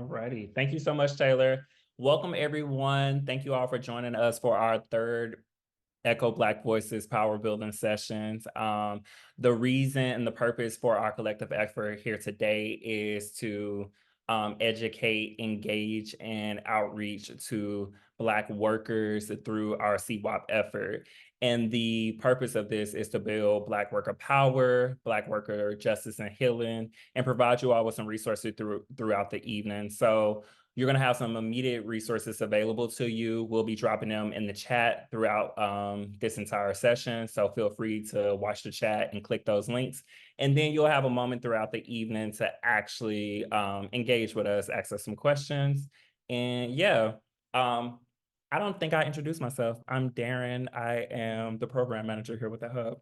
Alrighty. Thank you so much, Taylor. Welcome, everyone. Thank you all for joining us for our third Echo Black Voices Power Building Sessions. The reason and the purpose for our collective effort here today is to educate, engage, and outreach to Black workers through our CWOP effort. And the purpose of this is to build Black worker power, Black worker justice and healing, and provide you all with some resources throughout the evening. So you're going to have some immediate resources available to you. We'll be dropping them in the chat throughout this entire session. So feel free to watch the chat and click those links. And then you'll have a moment throughout the evening to actually engage with us, ask us some questions. And yeah, I don't think I introduced myself. I'm Darren. I am the program manager here with the Hub.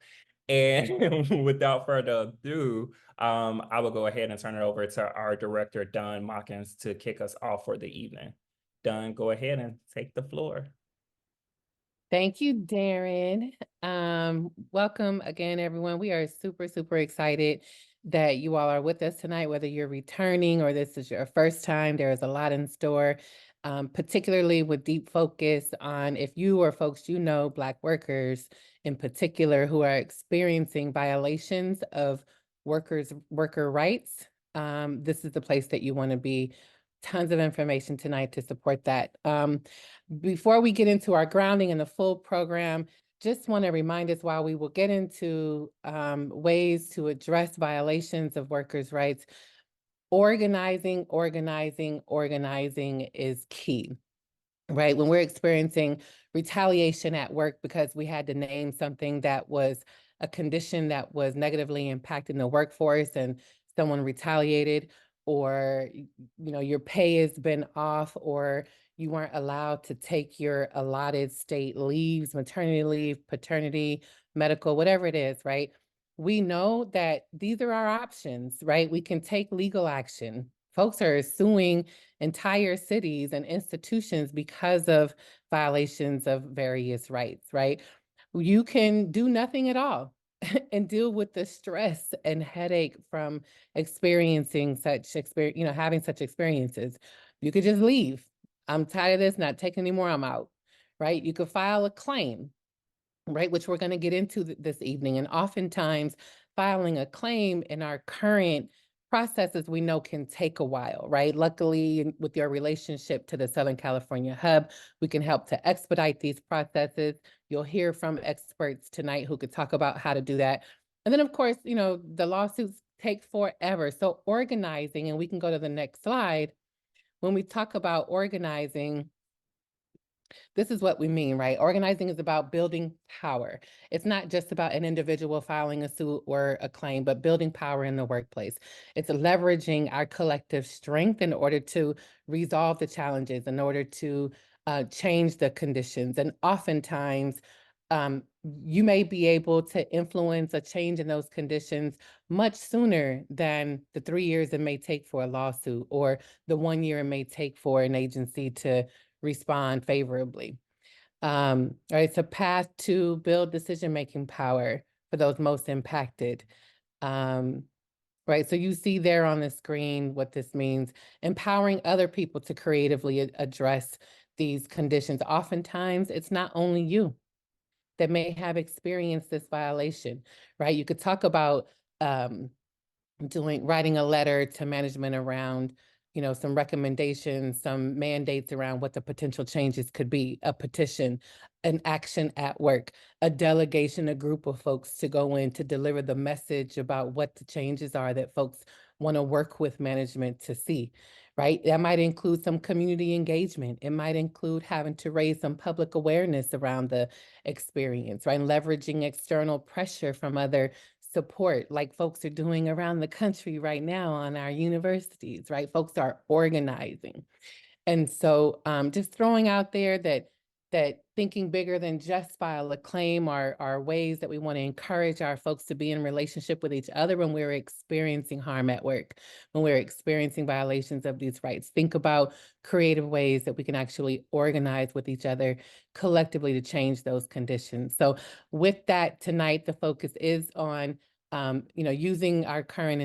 And without further ado, I will go ahead and turn it over to our director, Don Mockins, to kick us off for the evening. Don, go ahead and take the floor. Thank you, Darren. Welcome again, everyone. We are super, super excited that you all are with us tonight, whether you're returning or this is your first time. There is a lot in store, particularly with deep focus on if you or folks you know, Black workers in particular, who are experiencing violations of worker rights. This is the place that you want to be. Tons of information tonight to support that. Before we get into our grounding and the full program, just want to remind us while we will get into ways to address violations of workers' rights, organizing is key, right? When we're experiencing retaliation at work because we had to name something that was a condition that was negatively impacting the workforce and someone retaliated, or your pay has been off, or you weren't allowed to take your allotted state leaves, maternity leave, paternity, medical, whatever it is, right? We know that these are our options, right? We can take legal action. Folks are suing entire cities and institutions because of violations of various rights, right? You can do nothing at all and deal with the stress and headache from experiencing such having such experiences. You could just leave. I'm tired of this, not taking anymore, I'm out, right? You could file a claim, right? Which we're going to get into this evening. And oftentimes filing a claim in our current processes we know can take a while, right? Luckily, with your relationship to the Southern California Hub, we can help to expedite these processes. You'll hear from experts tonight who could talk about how to do that. And then, of course, the lawsuits take forever. So organizing, and we can go to the next slide. When we talk about organizing, this is what we mean, right? Organizing is about building power. It's not just about an individual filing a suit or a claim, but building power in the workplace. It's leveraging our collective strength in order to resolve the challenges, in order to change the conditions. And oftentimes, you may be able to influence a change in those conditions much sooner than the 3 years it may take for a lawsuit, or the 1 year it may take for an agency to respond favorably. Right, it's a path to build decision-making power for those most impacted. Right, so you see there on the screen what this means: empowering other people to creatively address these conditions. Oftentimes, it's not only you that may have experienced this violation, right? You could talk about writing a letter to management around some recommendations, some mandates around what the potential changes could be, a petition, an action at work, a delegation, a group of folks to go in to deliver the message about what the changes are that folks want to work with management to see, right? That might include some community engagement. It might include having to raise some public awareness around the experience, right? And leveraging external pressure from other support, like folks are doing around the country right now on our universities, right? Folks are organizing. And so just throwing out there that thinking bigger than just file a claim are ways that we want to encourage our folks to be in relationship with each other when we're experiencing harm at work, when we're experiencing violations of these rights. Think about creative ways that we can actually organize with each other collectively to change those conditions. So with that, tonight, the focus is on using our current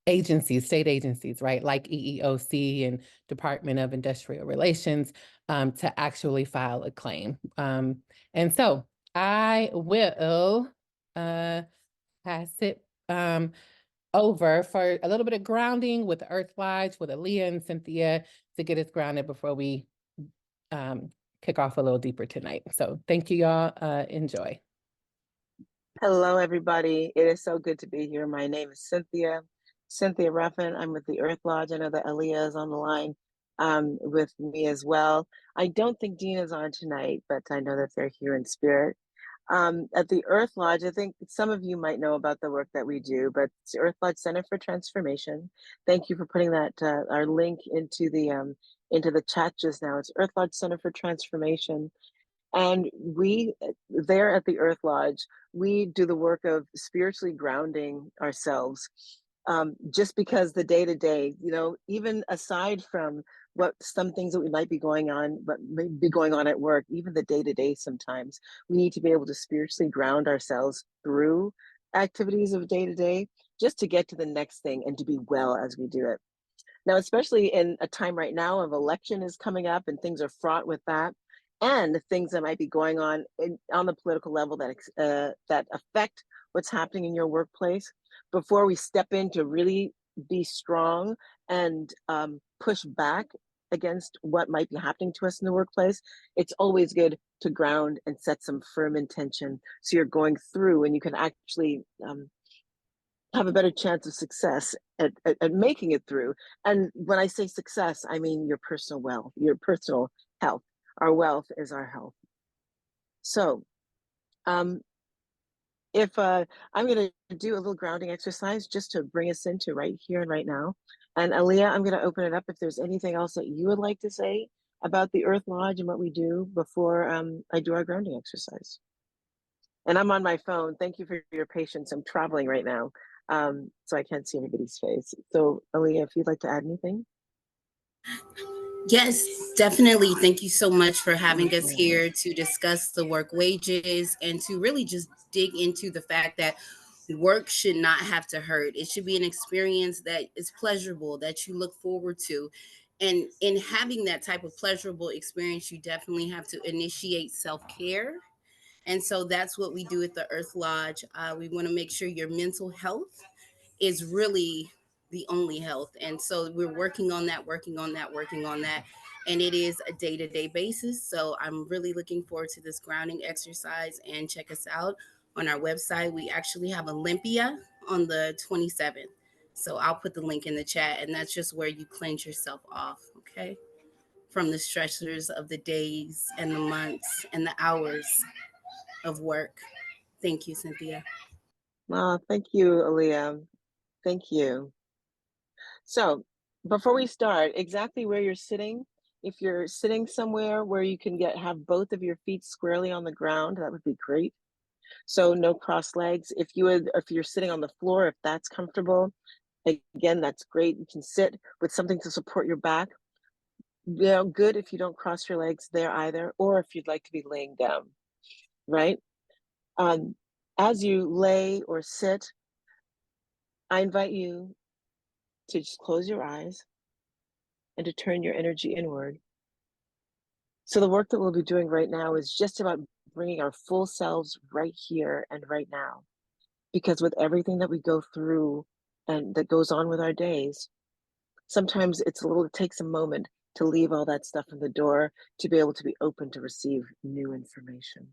agencies, state agencies, right, like EEOC and Department of Industrial Relations, to actually file a claim. And so I will pass it over for a little bit of grounding with the Earth Lodge with Aaliyah and Cynthia to get us grounded before we kick off a little deeper tonight. So thank you, y'all. Enjoy. Hello, everybody. It is so good to be here. My name is Cynthia Ruffin. I'm with the Earth Lodge. I know that Aaliyah is on the line with me as well. I don't think Dina's on tonight, but I know that they're here in spirit. At the Earth Lodge, I think some of you might know about the work that we do, but it's the Earth Lodge Center for Transformation. Thank you for putting that our link into the chat just now. It's Earth Lodge Center for Transformation. And we, there at the Earth Lodge, we do the work of spiritually grounding ourselves. Just because the day to day, even aside from what some things that we might be going on, but may be going on at work, even the day to day, sometimes we need to be able to spiritually ground ourselves through activities of day to day, just to get to the next thing and to be well as we do it. Now, especially in a time right now of election is coming up and things are fraught with that, and things that might be going on on the political level that affect what's happening in your workplace. Before we step in to really be strong and push back against what might be happening to us in the workplace, it's always good to ground and set some firm intention so you're going through and you can actually have a better chance of success at making it through. And when I say success, I mean your personal wealth, your personal health. Our wealth is our health. So if I'm going to do a little grounding exercise just to bring us into right here and right now. And Aaliyah, I'm going to open it up if there's anything else that you would like to say about the Earth Lodge and what we do before I do our grounding exercise. And I'm on my phone. Thank you for your patience. I'm traveling right now, so I can't see anybody's face. So, Aaliyah, if you'd like to add anything. Yes, definitely. Thank you so much for having us here to discuss the work wages and to really just dig into the fact that work should not have to hurt. It should be an experience that is pleasurable, that you look forward to. And in having that type of pleasurable experience, you definitely have to initiate self-care. And so that's what we do at the Earth Lodge. We want to make sure your mental health is really the only health. And so we're working on that, working on that, working on that. And it is a day-to-day basis. So I'm really looking forward to this grounding exercise, and check us out on our website. We actually have Olympia on the 27th. So I'll put the link in the chat, and that's just where you cleanse yourself off, okay? From the stressors of the days and the months and the hours of work. Thank you, Cynthia. Thank you, Aaliyah. Thank you. So before we start, exactly where you're sitting, if you're sitting somewhere where you can have both of your feet squarely on the ground, that would be great. So no cross legs. If you're sitting on the floor, if that's comfortable, again, that's great. You can sit with something to support your back. Good if you don't cross your legs there either, or if you'd like to be laying down, right? As you lay or sit, I invite you to just close your eyes and to turn your energy inward. So the work that we'll be doing right now is just about bringing our full selves right here and right now. Because with everything that we go through and that goes on with our days, sometimes it takes a moment to leave all that stuff in the door to be able to be open to receive new information.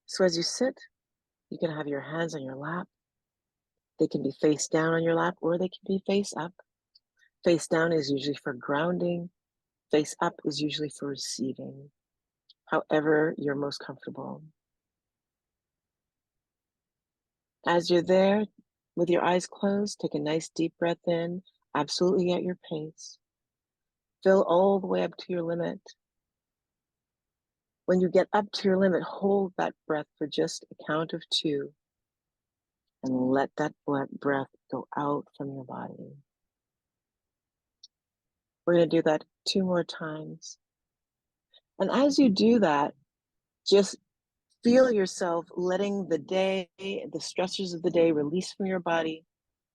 So as you sit, you can have your hands on your lap. They can be face down on your lap, or they can be face up. Face down is usually for grounding. Face up is usually for receiving, however you're most comfortable. As you're there, with your eyes closed, take a nice deep breath in, absolutely at your pace. Fill all the way up to your limit. When you get up to your limit, hold that breath for just a count of 2 and let that breath go out from your body. We're going to do that 2 more times. And as you do that, just feel yourself letting the day, the stressors of the day release from your body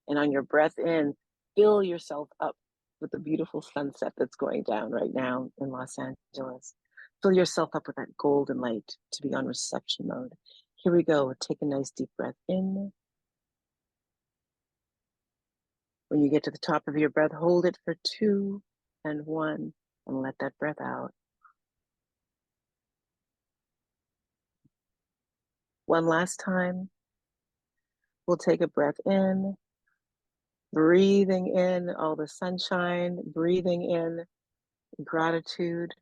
And on your breath in, fill yourself up with the beautiful sunset that's going down right now in Los Angeles. Fill yourself up with that golden light to be on reception mode. Here we go. Take a nice deep breath in. When you get to the top of your breath, hold it for 2 and 1 and let that breath out. One last time. We'll take a breath in, breathing in all the sunshine, breathing in gratitude.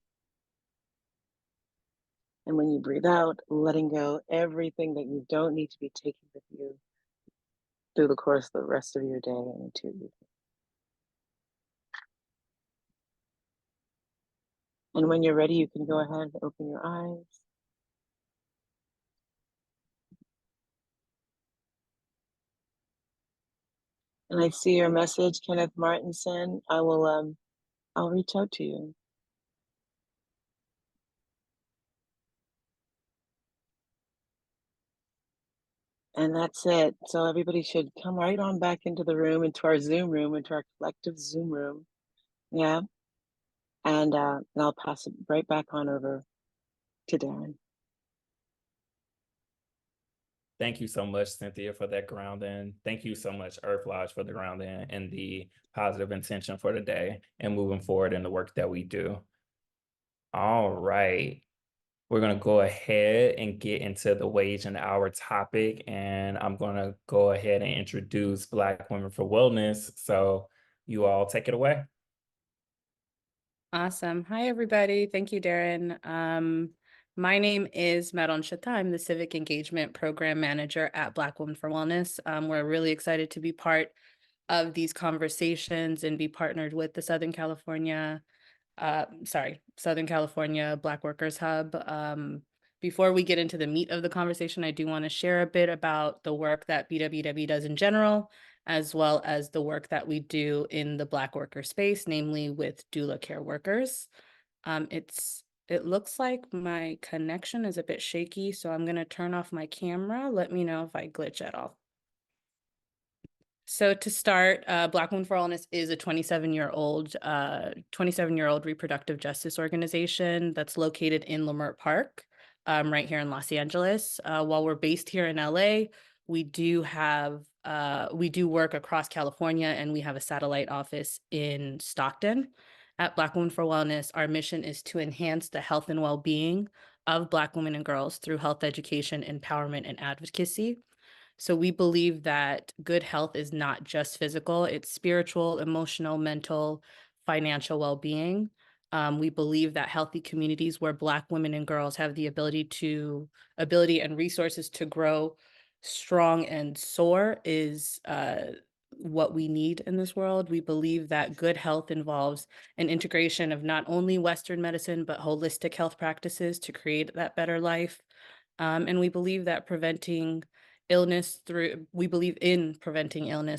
And when you breathe out, letting go everything that you don't need to be taking with you through the course of the rest of your day and into your evening. And when you're ready, you can go ahead and open your eyes. And I see your message, Kenneth Martinson. I'll reach out to you. And that's it. So everybody should come right on back into the room, into our Zoom room, into our collective Zoom room. Yeah. And I'll pass it right back on over to Darren. Thank you so much, Cynthia, for that grounding. Thank you so much, Earth Lodge, for the grounding and the positive intention for the day and moving forward in the work that we do. All right. We're going to go ahead and get into the wage and hour topic, and I'm going to go ahead and introduce Black Women for Wellness. So you all take it away. Awesome. Hi, everybody. Thank you, Darren. My name is Maron Shata. I'm the Civic Engagement Program Manager at Black Women for Wellness. We're really excited to be part of these conversations and be partnered with the Southern California Black Workers Hub. Before we get into the meat of the conversation, I do want to share a bit about the work that BWW does in general, as well as the work that we do in the Black worker space, namely with doula care workers. It looks like my connection is a bit shaky, so I'm going to turn off my camera. Let me know if I glitch at all. So to start, Black Women for Wellness is a 27-year-old reproductive justice organization that's located in Leimert Park, right here in Los Angeles. While we're based here in LA, we do work across California, and we have a satellite office in Stockton. At Black Women for Wellness, our mission is to enhance the health and well-being of Black women and girls through health education, empowerment, and advocacy. So we believe that good health is not just physical, it's spiritual, emotional, mental, financial well-being. We believe that healthy communities where Black women and girls have the ability and resources to grow strong and soar is what we need in this world. We believe that good health involves an integration of not only Western medicine, but holistic health practices to create that better life. And we believe in preventing illness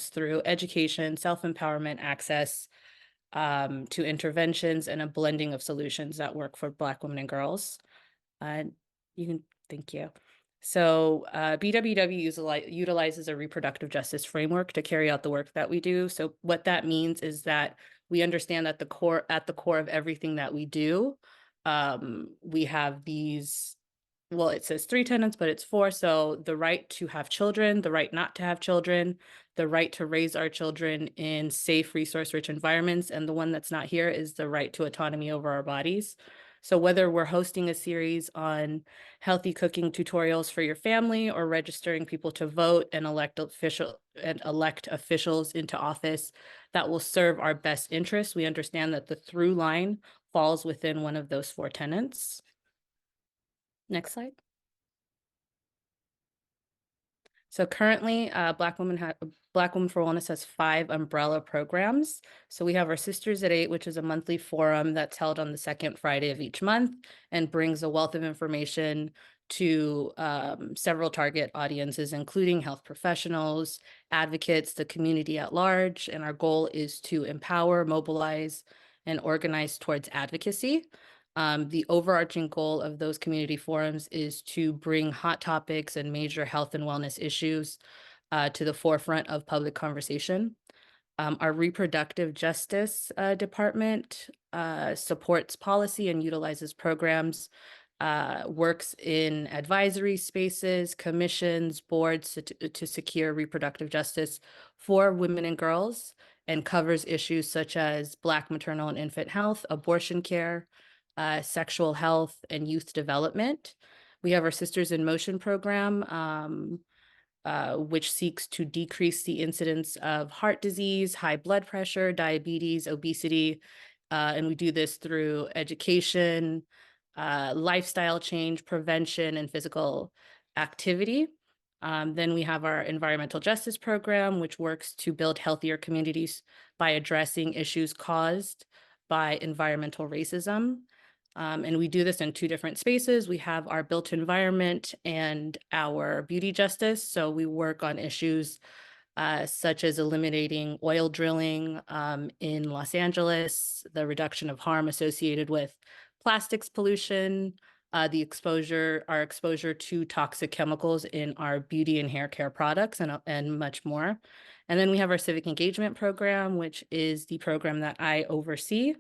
through education, self-empowerment, access to interventions, and a blending of solutions that work for Black women and girls. Thank you. So BWW utilizes a reproductive justice framework to carry out the work that we do. So what that means is that we understand that at the core of everything that we do, we have these, well, it says 3 tenets, but it's 4. So the right to have children, the right not to have children, the right to raise our children in safe, resource-rich environments, and the one that's not here is the right to autonomy over our bodies. So whether we're hosting a series on healthy cooking tutorials for your family, or registering people to vote and elect officials into office that will serve our best interests, we understand that the through line falls within one of those 4 tenets. Next slide. So currently, Black Women for Wellness has 5 umbrella programs. So we have our Sisters at 8, which is a monthly forum that's held on the 2nd Friday of each month and brings a wealth of information to several target audiences, including health professionals, advocates, the community at large. And our goal is to empower, mobilize, and organize towards advocacy. The overarching goal of those community forums is to bring hot topics and major health and wellness issues to the forefront of public conversation. Our reproductive justice department supports policy and utilizes programs, works in advisory spaces, commissions, boards to secure reproductive justice for women and girls, and covers issues such as Black maternal and infant health, abortion care, sexual health, and youth development. We have our Sisters in Motion program, which seeks to decrease the incidence of heart disease, high blood pressure, diabetes, obesity. And we do this through education, lifestyle change, prevention, and physical activity. Then we have our environmental justice program, which works to build healthier communities by addressing issues caused by environmental racism. And we do this in two different spaces. We have our built environment and our beauty justice. So we work on issues such as eliminating oil drilling in Los Angeles, the reduction of harm associated with plastics pollution, our exposure to toxic chemicals in our beauty and hair care products, and much more. And then we have our civic engagement program, which is the program that I oversee.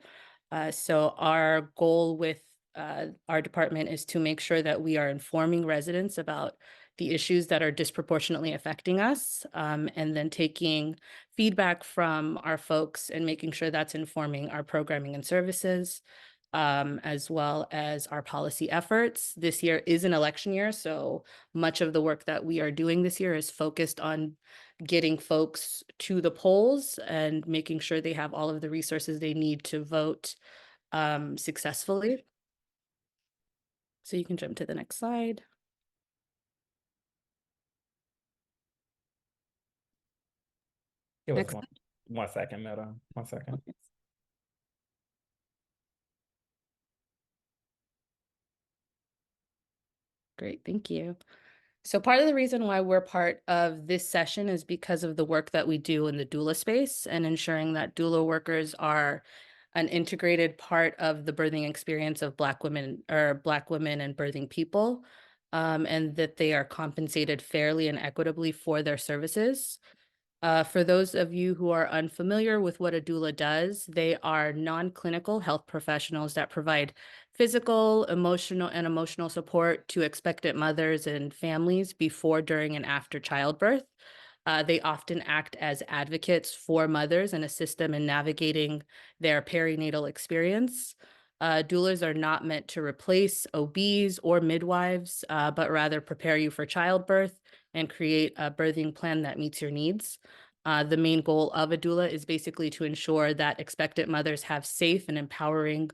So our goal with our department is to make sure that we are informing residents about the issues that are disproportionately affecting us, and then taking feedback from our folks and making sure that's informing our programming and services, as well as our policy efforts. This year is an election year, so much of the work that we are doing this year is focused on getting folks to the polls and making sure they have all of the resources they need to vote successfully. So you can jump to the next slide. Give us Next. 1 second, madam. 1 second. Great, thank you. So part of the reason why we're part of this session is because of the work that we do in the doula space and ensuring that doula workers are an integrated part of the birthing experience of Black women and birthing people, and that they are compensated fairly and equitably for their services. For those of you who are unfamiliar with what a doula does, they are non-clinical health professionals that provide physical, emotional support to expectant mothers and families before, during, and after childbirth. They often act as advocates for mothers and assist them in navigating their perinatal experience. Doulas are not meant to replace OBs or midwives, but rather prepare you for childbirth and create a birthing plan that meets your needs. The main goal of a doula is basically to ensure that expectant mothers have safe and empowering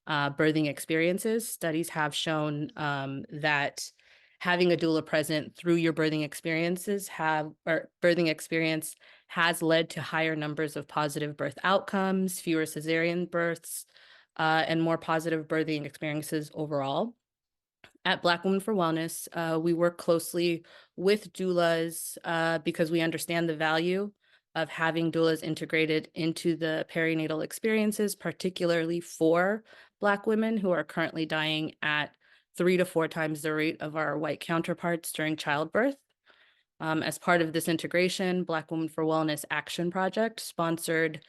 birthing experiences. Studies have shown that having a doula present through your birthing experience has led to higher numbers of positive birth outcomes, fewer cesarean births, and more positive birthing experiences overall. At Black Women for Wellness, we work closely with doulas because we understand the value of having doulas integrated into the perinatal experiences, particularly for Black women who are currently dying at 3 to 4 times the rate of our white counterparts during childbirth. As part of this integration, Black Women for Wellness Action Project sponsored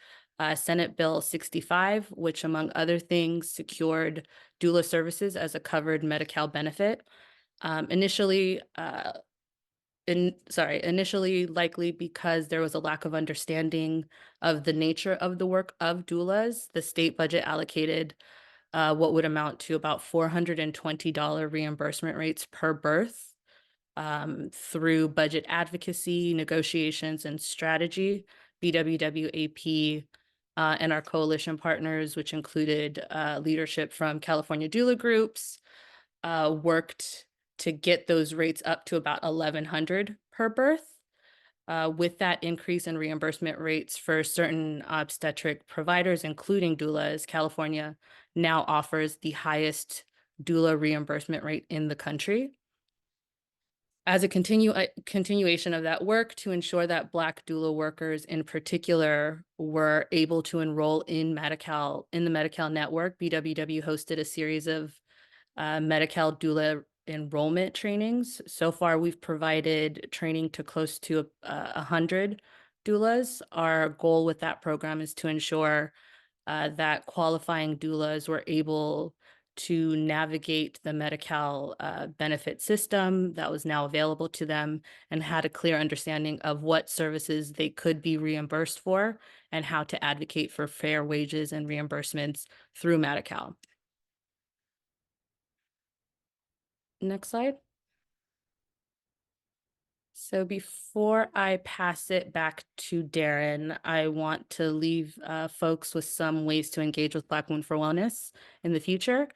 Senate Bill 65, which among other things secured doula services as a covered Medi-Cal benefit. Initially likely because there was a lack of understanding of the nature of the work of doulas, the state budget allocated what would amount to about $420 reimbursement rates per birth. Through budget advocacy, negotiations, and strategy, BWWAP and our coalition partners, which included leadership from California doula groups, worked to get those rates up to about $1,100 per birth. With that increase in reimbursement rates for certain obstetric providers, including doulas, California now offers the highest doula reimbursement rate in the country. As a continuation of that work to ensure that Black doula workers in particular were able to enroll in the Medi-Cal network, BWW hosted a series of Medi-Cal doula enrollment trainings. So far, we've provided training to close to 100 doulas. Our goal with that program is to ensure that qualifying doulas were able to navigate the Medi-Cal benefit system that was now available to them and had a clear understanding of what services they could be reimbursed for and how to advocate for fair wages and reimbursements through Medi-Cal. Next slide. So before I pass it back to Darren, I want to leave folks with some ways to engage with Black Women for Wellness in the future.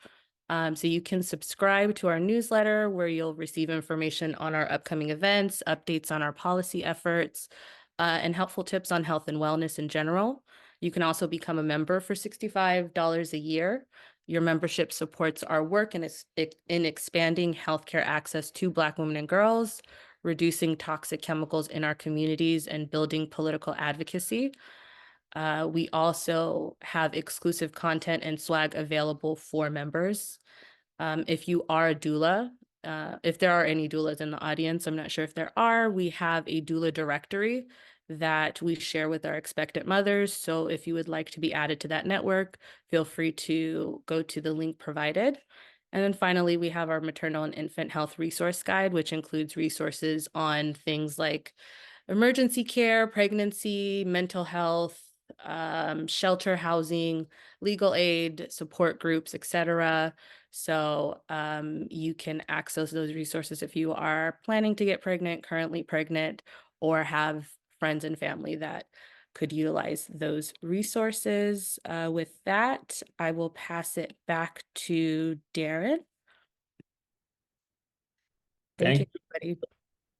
So you can subscribe to our newsletter where you'll receive information on our upcoming events, updates on our policy efforts, and helpful tips on health and wellness in general. You can also become a member for $65 a year. Your membership supports our work in expanding healthcare access to Black women and girls, reducing toxic chemicals in our communities, and building political advocacy. We also have exclusive content and swag available for members. If you are a doula, if there are any doulas in the audience, I'm not sure if there are, we have a doula directory that we share with our expectant mothers. So if you would like to be added to that network, feel free to go to the link provided. And then finally, we have our maternal and infant health resource guide, which includes resources on things like emergency care, pregnancy, mental health, shelter housing, legal aid, support groups, etc. So you can access those resources if you are planning to get pregnant, currently pregnant, or have friends and family that could utilize those resources. With that, I will pass it back to Darren. Thank you, everybody.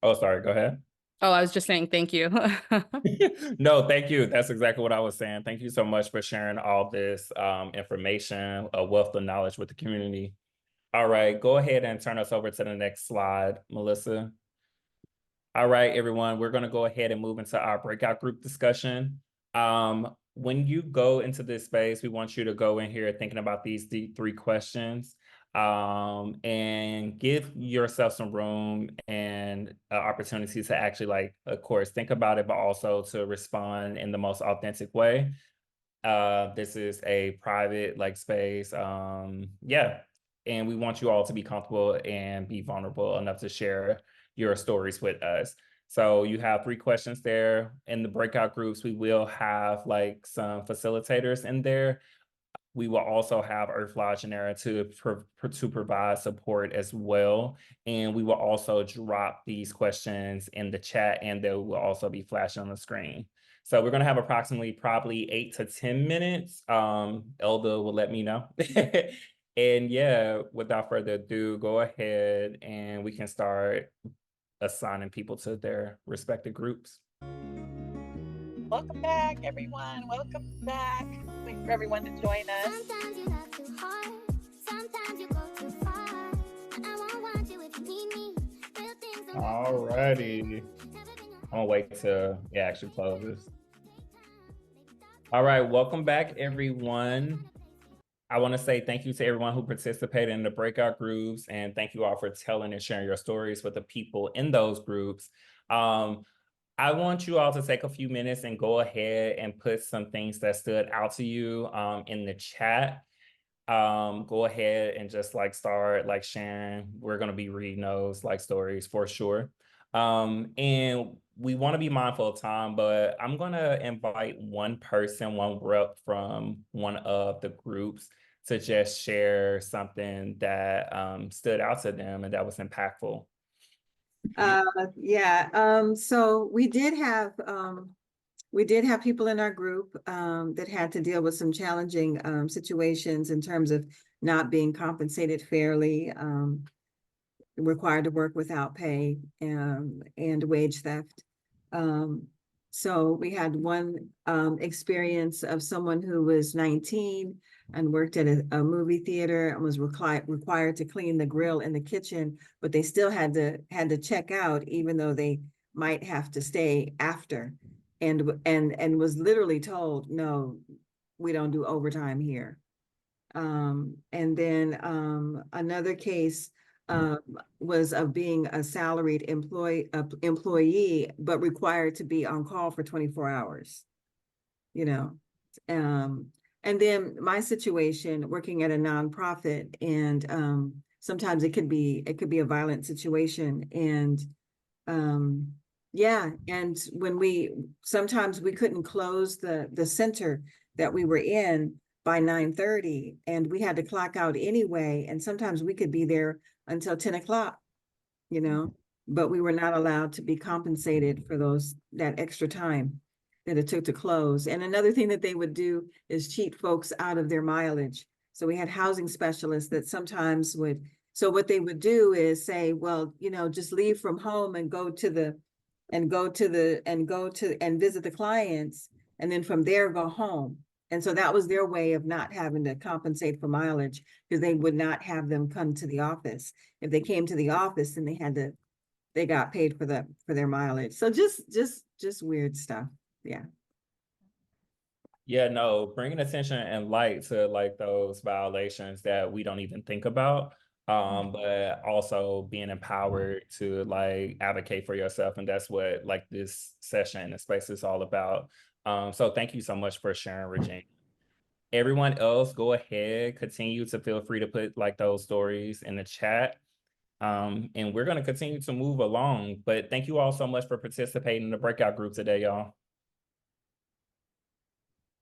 Oh, sorry, go ahead. Oh, I was just saying thank you. No, thank you. That's exactly what I was saying. Thank you so much for sharing all this information, a wealth of knowledge with the community. All right, go ahead and turn us over to the next slide, Melissa. All right, everyone, we're going to go ahead and move into our breakout group discussion. When you go into this space, we want you to go in here thinking about these three questions and give yourself some room and opportunity to actually, like, of course, think about it, but also to respond in the most authentic way. This is a private space. Yeah. And we want you all to be comfortable and be vulnerable enough to share your stories with us. So you have three questions there. In the breakout groups, we will have some facilitators in there. We will also have Earth Lodge in there to provide support as well. And we will also drop these questions in the chat, and they will also be flashing on the screen. So we're going to have approximately probably 8 to 10 minutes. Elda will let me know. And yeah, without further ado, go ahead and we can start assigning people to their respective groups. Welcome back, everyone. Welcome back. Wait for everyone to join us. Sometimes you love too hard, sometimes you go too far. I won't want you if you need me. Real things are All righty. I'm gonna wait till it actually closes. All right, welcome back, everyone. I want to say thank you to everyone who participated in the breakout groups, and thank you all for telling and sharing your stories with the people in those groups. I want you all to take a few minutes and go ahead and put some things that stood out to you in the chat. Go ahead and just start sharing. We're going to be reading those stories for sure. And we want to be mindful of time, but I'm going to invite one person, one rep from one of the groups to just share something that stood out to them and that was impactful. So we did have people in our group that had to deal with some challenging situations in terms of not being compensated fairly, required to work without pay, and wage theft. So we had one experience of someone who was 19 and worked at a movie theater and was required to clean the grill in the kitchen, but they still had to check out, even though they might have to stay after, and was literally told, no, we don't do overtime here. And then another case was of being a salaried employee, but required to be on call for 24 hours, you know. And then my situation working at a nonprofit, and sometimes it could be a violent situation. And yeah, and sometimes we couldn't close the center that we were in by 9:30, and we had to clock out anyway. And sometimes we could be there until 10 o'clock, you know, but we were not allowed to be compensated for that extra time that it took to close. And another thing that they would do is cheat folks out of their mileage. So we had housing specialists that sometimes so what they would do is say, well, you know, just leave from home and visit the clients, and then from there go home. And so that was their way of not having to compensate for mileage, because they would not have them come to the office. If they came to the office, then they got paid for their mileage. So just weird stuff. Yeah. Yeah, no, bringing attention and light to like those violations that we don't even think about, but also being empowered to like advocate for yourself. And that's what like this session and space is all about. So thank you so much for sharing, Regina. Everyone else, go ahead, continue to feel free to put like those stories in the chat. And we're going to continue to move along, but thank you all so much for participating in the breakout group today, y'all.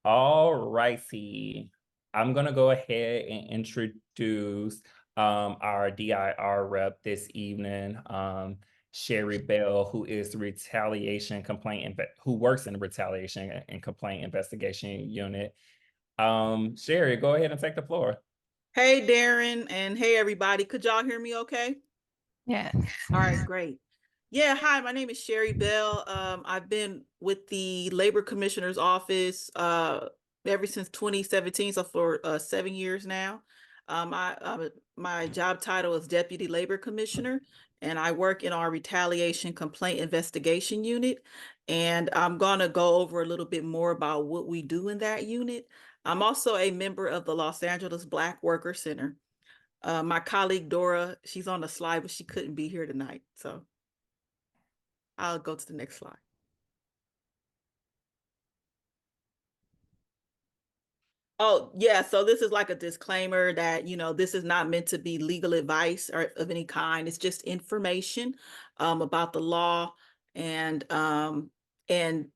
All righty. I'm going to go ahead and introduce our DIR rep this evening, Sherry Bell, who is the retaliation complaint, who works in the retaliation and complaint investigation unit. Sherry, go ahead and take the floor. Hey, Darren, and hey, everybody. Could y'all hear me okay? Yeah. All right, great. Yeah, hi, my name is Sherry Bell. I've been with the Labor Commissioner's Office ever since 2017, so for 7 years now. My job title is Deputy Labor Commissioner, and I work in our Retaliation Complaint Investigation Unit. And I'm gonna go over a little bit more about what we do in that unit. I'm also a member of the Los Angeles Black Worker Center. My colleague Dora, she's on the slide, but she couldn't be here tonight, so I'll go to the next slide. Oh, yeah, so this is like a disclaimer that, you know, this is not meant to be legal advice or of any kind. It's just information about the law, and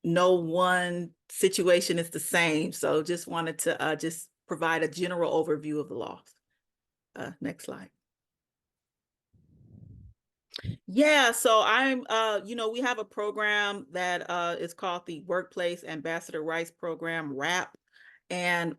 no one situation is the same. So just wanted to just provide a general overview of the laws. Next slide. Yeah, so you know, we have a program that is called the Workplace Ambassador Rights Program, WRAP. And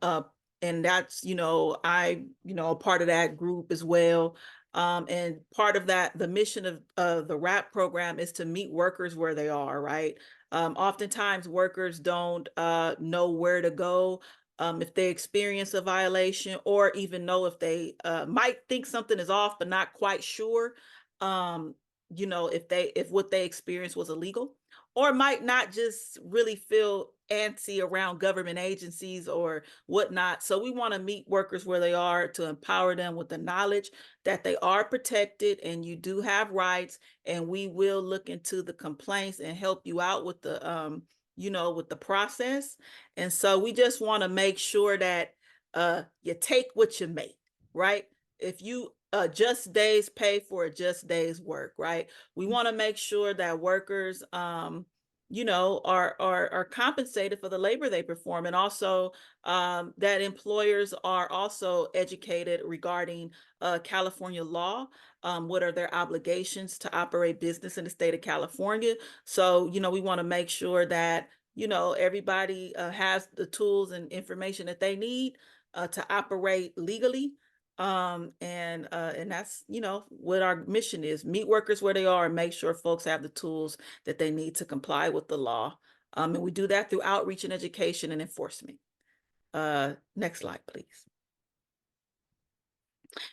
that's, you know, a part of that group as well. And part of that, the mission of the WRAP program is to meet workers where they are, right? Oftentimes workers don't know where to go if they experience a violation, or even know if they might think something is off, but not quite sure. You know, if what they experienced was illegal, or might not just really feel antsy around government agencies or whatnot. So we want to meet workers where they are to empower them with the knowledge that they are protected and you do have rights, and we will look into the complaints and help you out with the you know, with the process. And so we just want to make sure that you take what you make, right? If you just days pay for a just days work, right? We want to make sure that workers you know, are compensated for the labor they perform, and also that employers are also educated regarding California law. What are their obligations to operate business in the state of California? So, you know, we want to make sure that, you know, everybody has the tools and information that they need to operate legally. And that's, you know, what our mission is: meet workers where they are and make sure folks have the tools that they need to comply with the law. And we do that through outreach and education and enforcement. Next slide, please.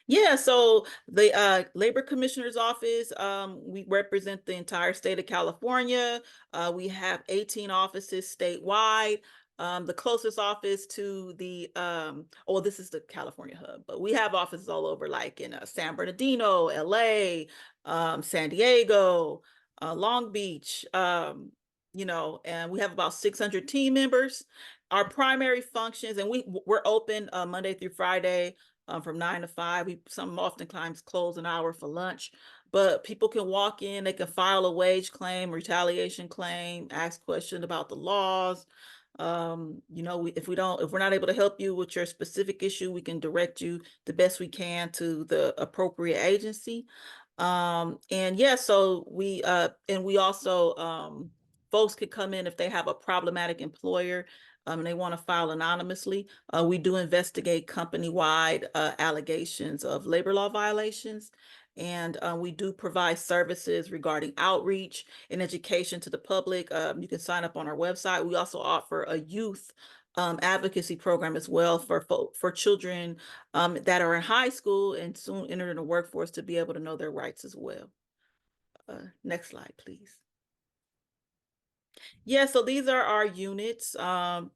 Yeah, so the Labor Commissioner's Office, we represent the entire state of California. We have 18 offices statewide. The closest office to the, this is the California hub, but we have offices all over, like in San Bernardino, LA, San Diego, Long Beach, and we have about 600 team members. Our primary functions, and we're open Monday through Friday from 9 to 5. Some oftentimes close an hour for lunch, but people can walk in, they can file a wage claim, retaliation claim, ask questions about the laws. If we're not able to help you with your specific issue, we can direct you the best we can to the appropriate agency. So we also, folks could come in if they have a problematic employer, and they want to file anonymously. We do investigate company-wide allegations of labor law violations. And we do provide services regarding outreach and education to the public. You can sign up on our website. We also offer a youth advocacy program as well for children that are in high school and soon enter in the workforce to be able to know their rights as well. Next slide, please. Yeah, so these are our units. They all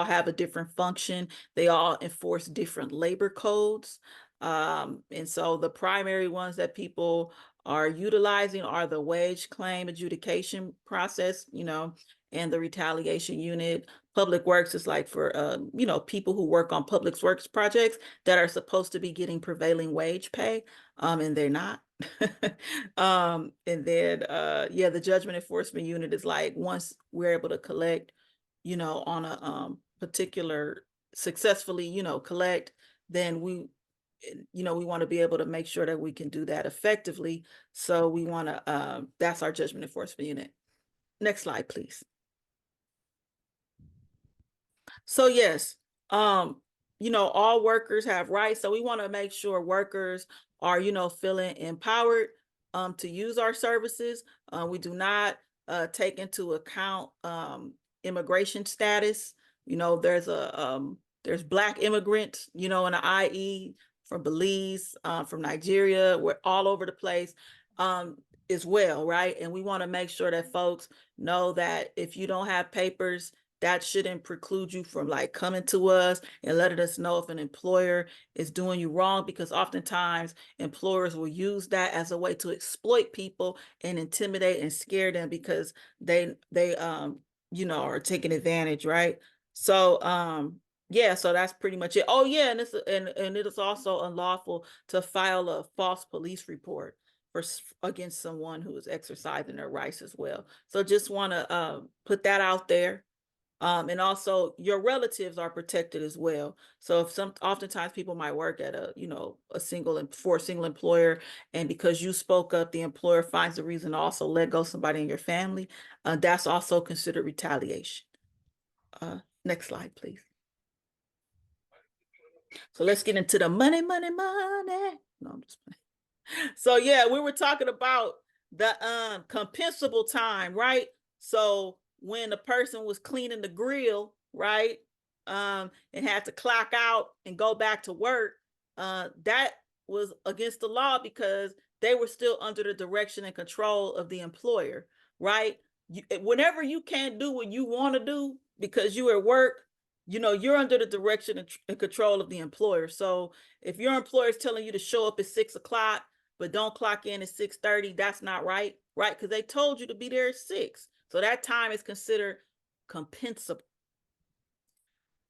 have a different function. They all enforce different labor codes. And so the primary ones that people are utilizing are the wage claim adjudication process, and the retaliation unit. Public Works is like for, people who work on public works projects that are supposed to be getting prevailing wage pay, and they're not. And then, the judgment enforcement unit is like, once we're able to collect, on a particular successfully, collect, then we want to be able to make sure that we can do that effectively. So we want to, that's our judgment enforcement unit. Next slide, please. So yes, all workers have rights. So we want to make sure workers are, feeling empowered to use our services. We do not take into account immigration status. There's Black immigrants, in the IE, from Belize, from Nigeria, we're all over the place as well, right? And we want to make sure that folks know that if you don't have papers, that shouldn't preclude you from like coming to us and letting us know if an employer is doing you wrong, because oftentimes employers will use that as a way to exploit people and intimidate and scare them because they are taking advantage, right? So so that's pretty much it. Oh yeah, and it is also unlawful to file a false police report against someone who is exercising their rights as well. So just want to put that out there. And also your relatives are protected as well. So oftentimes people might work at for a single employer, and because you spoke up, the employer finds a reason to also let go somebody in your family. That's also considered retaliation. Next slide, please. So let's get into the money. No, I'm just playing. So yeah, we were talking about the compensable time, right? So when the person was cleaning the grill, right, and had to clock out and go back to work, that was against the law because they were still under the direction and control of the employer, right? Whenever you can't do what you want to do because you're at work, you're under the direction and control of the employer. So if your employer is telling you to show up at 6 o'clock, but don't clock in at 6:30, that's not right, right? Because they told you to be there at 6. So that time is considered compensable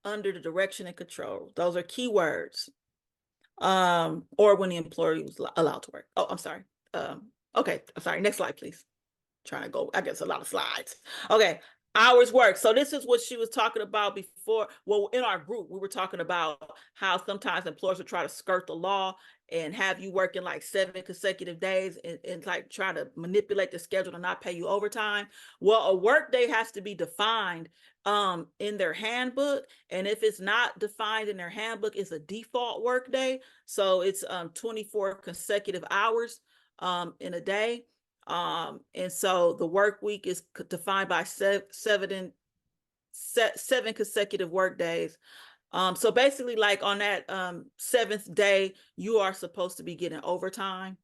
under the direction and control. Those are key words. Or when the employee was allowed to work. Oh, I'm sorry. Okay, I'm sorry. Next slide, please. Trying to go, I guess a lot of slides. Okay, hours work. So this is what she was talking about before. Well, in our group, we were talking about how sometimes employers will try to skirt the law and have you working like 7 consecutive days and like try to manipulate the schedule to not pay you overtime. Well, a work day has to be defined in their handbook. And if it's not defined in their handbook, it's a default work day. So it's 24 consecutive hours in a day. And so the work week is defined by 7 consecutive work days. So basically, like on that 7th day, you are supposed to be getting overtime.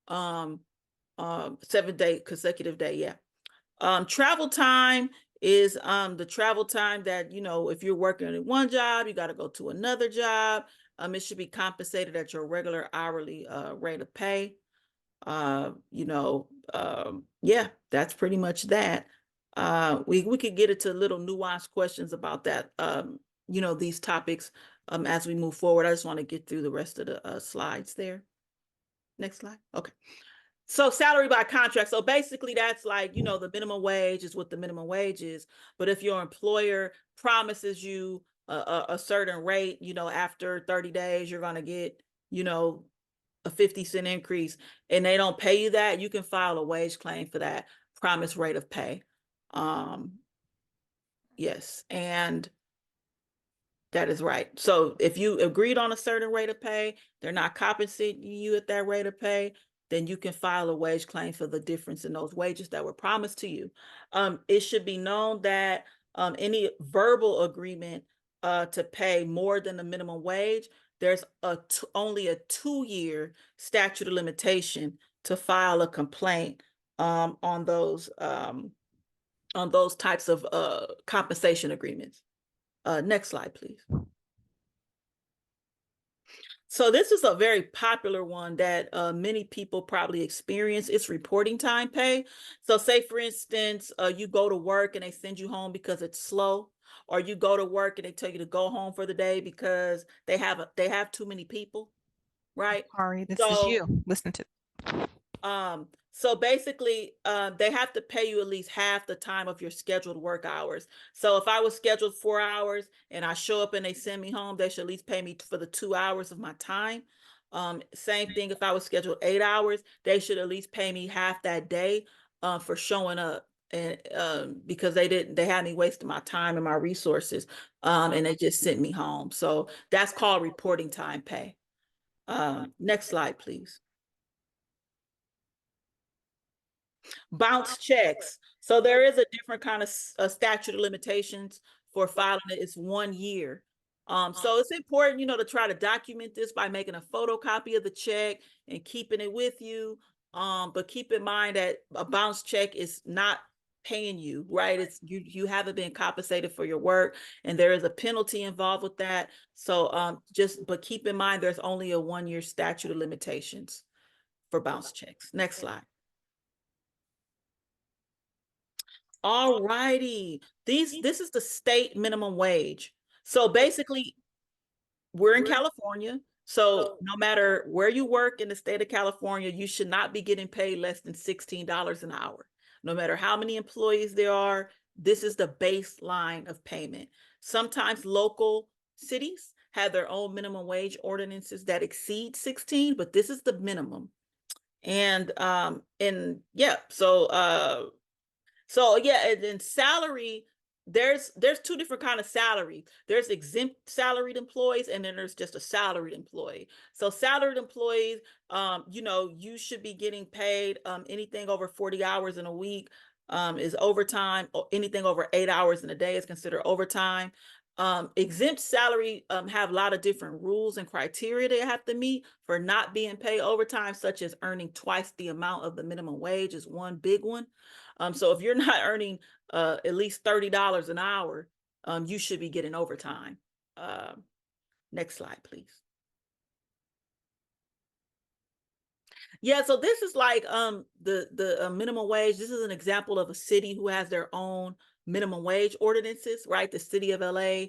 7-day consecutive day, yeah. Travel time is the travel time that, you know, if you're working in one job, you got to go to another job. It should be compensated at your regular hourly rate of pay. You know, yeah, that's pretty much that. We could get into little nuanced questions about that, you know, these topics as we move forward. I just want to get through the rest of the slides there. Next slide. Okay. So salary by contract. So basically that's like, you know, the minimum wage is what the minimum wage is. But if your employer promises you a certain rate, you know, after 30 days, you're going to get, you know, a 50-cent increase, and they don't pay you that, you can file a wage claim for that promised rate of pay. Yes, and that is right. So if you agreed on a certain rate of pay, they're not compensating you at that rate of pay, then you can file a wage claim for the difference in those wages that were promised to you. It should be known that any verbal agreement to pay more than the minimum wage, there's only a 2-year statute of limitation to file a complaint on those types of compensation agreements. Next slide, please. So this is a very popular one that many people probably experience. It's reporting time pay. So say, for instance, you go to work and they send you home because it's slow, or you go to work and they tell you to go home for the day because they have too many people, right? Ari, this is you. Listen to. So basically, they have to pay you at least half the time of your scheduled work hours. So if I was scheduled 4 hours and I show up and they send me home, they should at least pay me for the 2 hours of my time. Same thing, if I was scheduled 8 hours, they should at least pay me half that day for showing up. And because they had me wasting my time and my resources, and they just sent me home. So that's called reporting time pay. Next slide, please. Bounce checks. So there is a different kind of statute of limitations for filing it. It's 1 year. So it's important, you know, to try to document this by making a photocopy of the check and keeping it with you. But keep in mind that a bounce check is not paying you, right? It's you haven't been compensated for your work, and there is a penalty involved with that. So but keep in mind there's only a 1 year statute of limitations for bounce checks. Next slide. All righty. This is the state minimum wage. So basically, we're in California. So no matter where you work in the state of California, you should not be getting paid less than $16 an hour. No matter how many employees there are, this is the baseline of payment. Sometimes local cities have their own minimum wage ordinances that exceed 16, but this is the minimum. And yeah, so yeah, and then salary, there's 2 different kind of salary. There's exempt salaried employees, and then there's just a salaried employee. So salaried employees, you know, you should be getting paid anything over 40 hours in a week is overtime. Or anything over 8 hours in a day is considered overtime. Exempt salary have a lot of different rules and criteria they have to meet for not being paid overtime, such as earning twice the amount of the minimum wage is one big one. So if you're not earning at least $30 an hour, you should be getting overtime. Next slide, please. Yeah, so this is like the minimum wage. This is an example of a city who has their own minimum wage ordinances, right? The city of LA,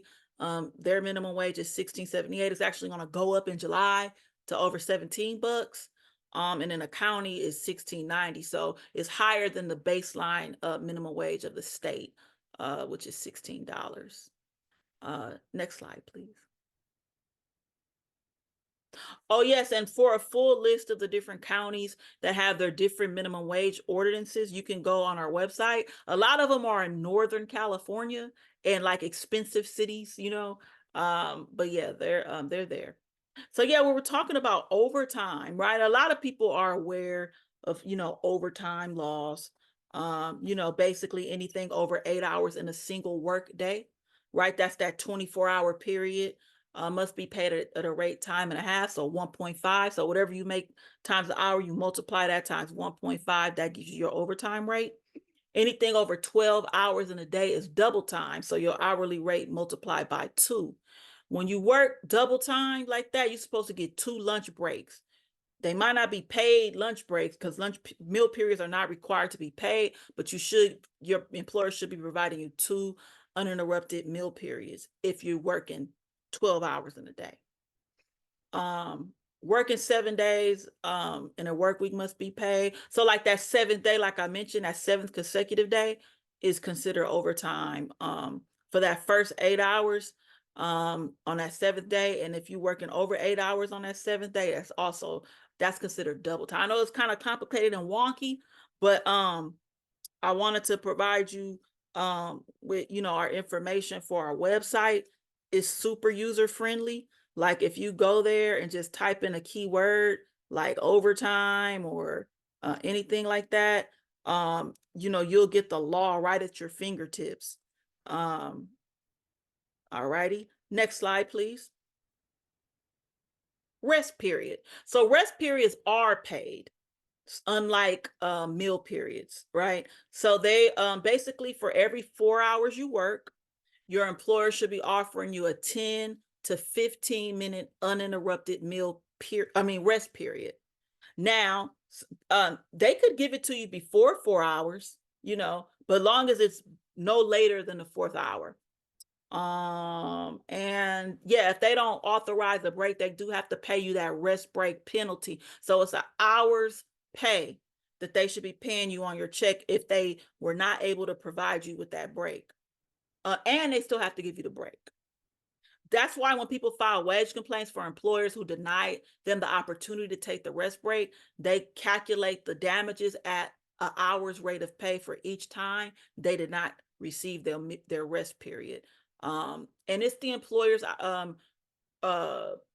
their minimum wage is $16.78. It's actually going to go up in July to over $17. And then a county is $16.90. So it's higher than the baseline minimum wage of the state, which is $16. Next slide, please. Oh, yes. And for a full list of the different counties that have their different minimum wage ordinances, you can go on our website. A lot of them are in Northern California and like expensive cities, you know. But yeah, they're there. So yeah, we were talking about overtime, right? A lot of people are aware of, you know, overtime laws. You know, basically anything over 8 hours in a single work day, right? That's that 24-hour period. Must be paid at a rate time and a half, so 1.5. So whatever you make times the hour, you multiply that times 1.5. That gives you your overtime rate. Anything over 12 hours in a day is double time. So your hourly rate multiplied by 2. When you work double time like that, you're supposed to get 2 lunch breaks. They might not be paid lunch breaks because meal periods are not required to be paid, but your employer should be providing you 2 uninterrupted meal periods if you're working 12 hours in a day. Working 7 days in a work week must be paid. So like that 7th day, like I mentioned, that 7th consecutive day is considered overtime for that first 8 hours on that 7th day. And if you're working over 8 hours on that 7th day, that's considered double time. I know it's kind of complicated and wonky, but I wanted to provide you with, our information for our website. Is super user friendly. Like if you go there and just type in a keyword like overtime or anything like that, you'll get the law right at your fingertips. All righty. Next slide, please. Rest period. So rest periods are paid, unlike meal periods, right? So they basically for every 4 hours you work, your employer should be offering you a 10 to 15-minute uninterrupted rest period. Now, they could give it to you before 4 hours, but long as it's no later than the 4th hour. And yeah, if they don't authorize a break, they do have to pay you that rest break penalty. So it's an hour's pay that they should be paying you on your check if they were not able to provide you with that break. And they still have to give you the break. That's why when people file wage complaints for employers who deny them the opportunity to take the rest break, they calculate the damages at an hour's rate of pay for each time they did not receive their rest period. And it's the employer's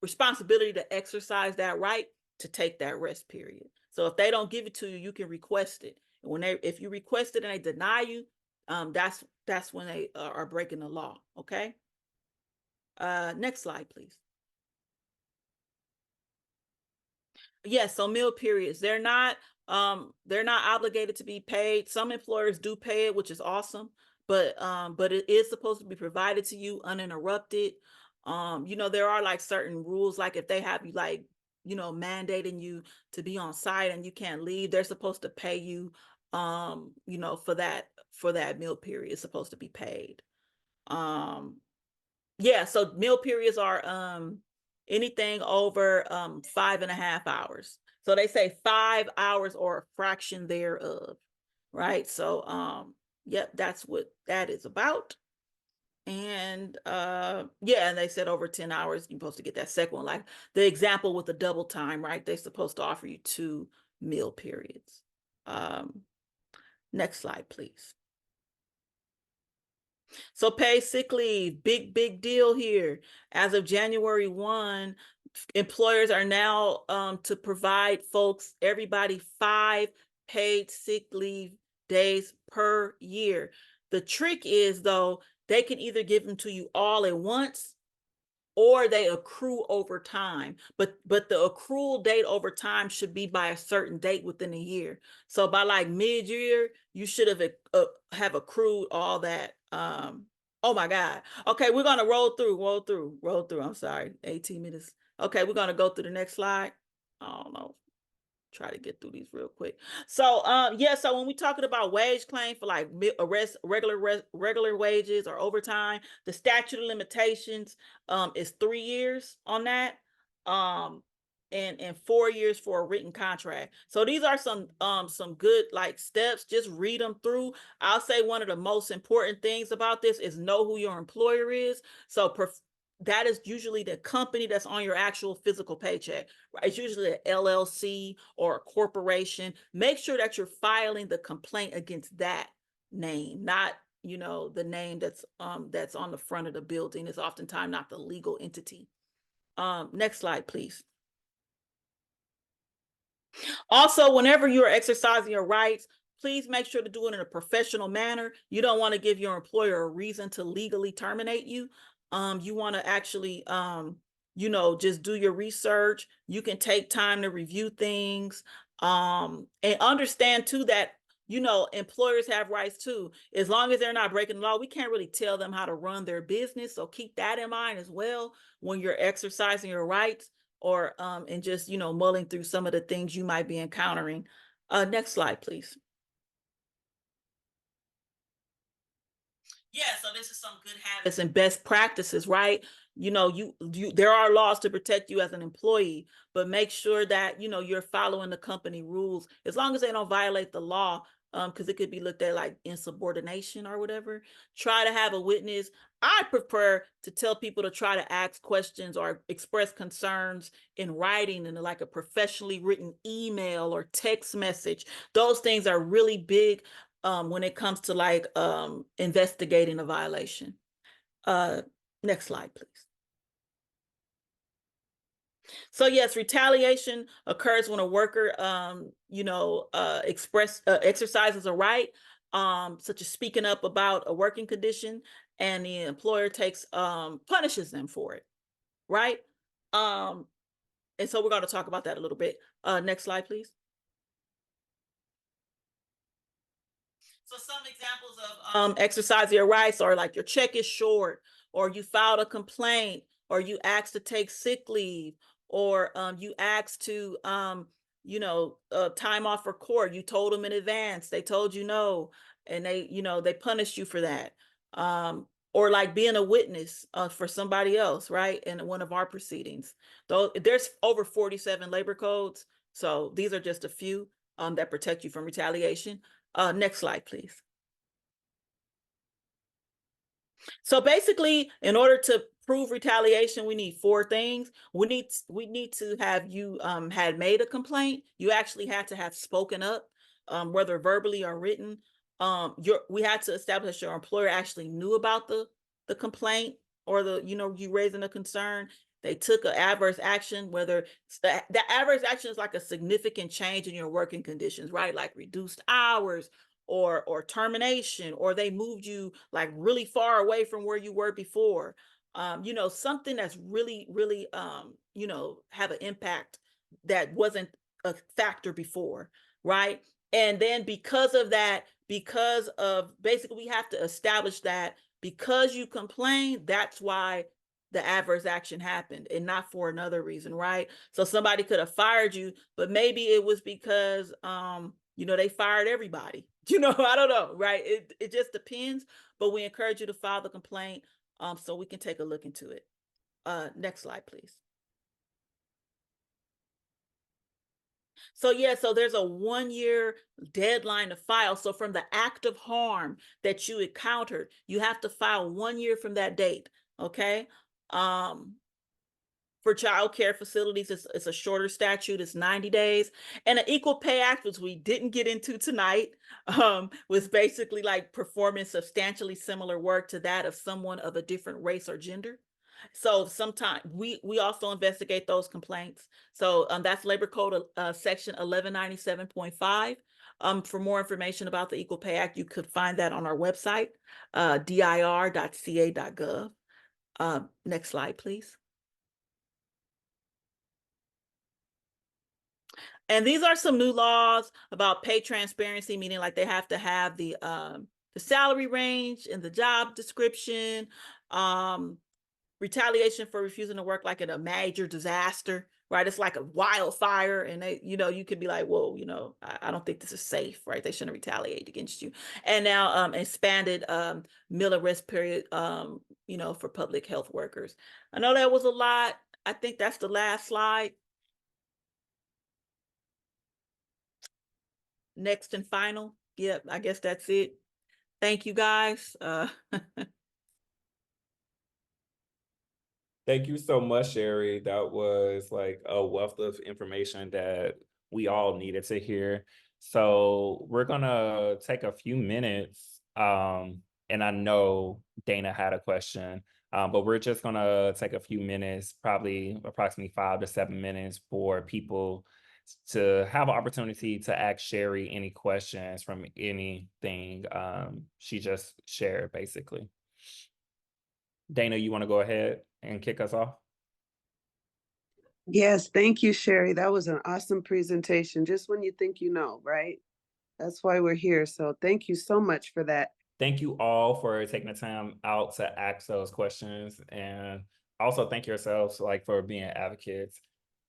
responsibility to exercise that right to take that rest period. So if they don't give it to you, you can request it. And if you request it and they deny you, that's when they are breaking the law. Okay. Next slide, please. Yes, so meal periods, they're not obligated to be paid. Some employers do pay it, which is awesome, but it is supposed to be provided to you uninterrupted. There are like certain rules, like if they have you like, mandating you to be on site and you can't leave, they're supposed to pay you, for that meal period. It's supposed to be paid. Yeah, so meal periods are anything over 5.5 hours. So they say 5 hours or a fraction thereof, right? So yep, that's what that is about. And yeah, and they said over 10 hours, you're supposed to get that second one. Like the example with the double time, right? They're supposed to offer you 2 meal periods. Next slide, please. So paid sick leave, big deal here. As of January 1, employers are now to provide everybody 5 paid sick leave days per year. The trick is though, they can either give them to you all at once or they accrue over time. But the accrual date over time should be by a certain date within a year. So by like mid-year, you should have accrued all that. Oh my God. Okay, we're gonna roll through. I'm sorry, 18 minutes. Okay, we're gonna go through the next slide. I don't know. Try to get through these real quick. So yeah, so when we're talking about wage claim for like regular wages or overtime, the statute of limitations is 3 years on that, and 4 years for a written contract. So these are some good like steps. Just read them through. I'll say one of the most important things about this is know who your employer is. So that is usually the company that's on your actual physical paycheck, right? It's usually an LLC or a corporation. Make sure that you're filing the complaint against that name, not, the name that's on the front of the building. Is oftentimes not the legal entity. Next slide, please. Also, whenever you're exercising your rights, please make sure to do it in a professional manner. You don't want to give your employer a reason to legally terminate you. You want to actually, just do your research. You can take time to review things, and understand too that you know, employers have rights too. As long as they're not breaking the law, we can't really tell them how to run their business. So keep that in mind as well when you're exercising your rights, or and just, you know, mulling through some of the things you might be encountering. Next slide, please. Yeah, so this is some good habits and best practices, right? You know, there are laws to protect you as an employee, but make sure that, you know, you're following the company rules, as long as they don't violate the law, because it could be looked at like insubordination or whatever. Try to have a witness. I prefer to tell people to try to ask questions or express concerns in writing, in like a professionally written email or text message. Those things are really big when it comes to like investigating a violation. Next slide, please. So yes, retaliation occurs when a worker, exercises a right, such as speaking up about a working condition, and the employer punishes them for it, right? And so we're going to talk about that a little bit. Next slide, please. So some examples of exercising your rights are like your check is short, or you filed a complaint, or you asked to take sick leave, or you asked to time off for court. You told them in advance, they told you no, and they punished you for that. Or like being a witness for somebody else, right, in one of our proceedings. Though there's over 47 labor codes, so these are just a few that protect you from retaliation. Next slide, please. So basically, in order to prove retaliation, we need 4 things. We need to have you had made a complaint. You actually had to have spoken up, whether verbally or written. We had to establish your employer actually knew about the complaint, or you raising a concern. They took an adverse action, whether the adverse action is like a significant change in your working conditions, right? Like reduced hours, or termination, or they moved you like really far away from where you were before. Something that's really, really, have an impact that wasn't a factor before, right? And then because of that, because of basically, we have to establish that because you complained, that's why the adverse action happened, and not for another reason, right? So somebody could have fired you, but maybe it was because they fired everybody. I don't know, right? It just depends, but we encourage you to file the complaint so we can take a look into it. Next slide, please. So yeah, so there's a 1-year deadline to file. So from the act of harm that you encountered, you have to file 1 year from that date, okay? For child care facilities, it's a shorter statute, it's 90 days. And an Equal Pay Act, which we didn't get into tonight, was basically like performing substantially similar work to that of someone of a different race or gender. So sometimes we also investigate those complaints. So that's Labor Code section 1197.5. For more information about the Equal Pay Act, you could find that on our website, dir.ca.gov. Next slide, please. And these are some new laws about pay transparency, meaning like they have to have the salary range and the job description, retaliation for refusing to work like in a major disaster, right? It's like a wildfire, and you could be like, whoa, I don't think this is safe, right? They shouldn't retaliate against you. And now expanded meal and rest period, for public health workers. I know that was a lot. I think that's the last slide. Next and final. Yep, I guess that's it. Thank you, guys. Thank you so much, Sherry. That was like a wealth of information that we all needed to hear. So we're gonna take a few minutes, and I know Dana had a question, but we're just gonna take a few minutes, probably approximately 5 to 7 minutes, for people to have an opportunity to ask Sherry any questions from anything she just shared, basically. Dana, you want to go ahead and kick us off? Yes, thank you, Sherry. That was an awesome presentation. Just when you think right? That's why we're here. So thank you so much for that. Thank you all for taking the time out to ask those questions. And also thank yourselves like for being advocates.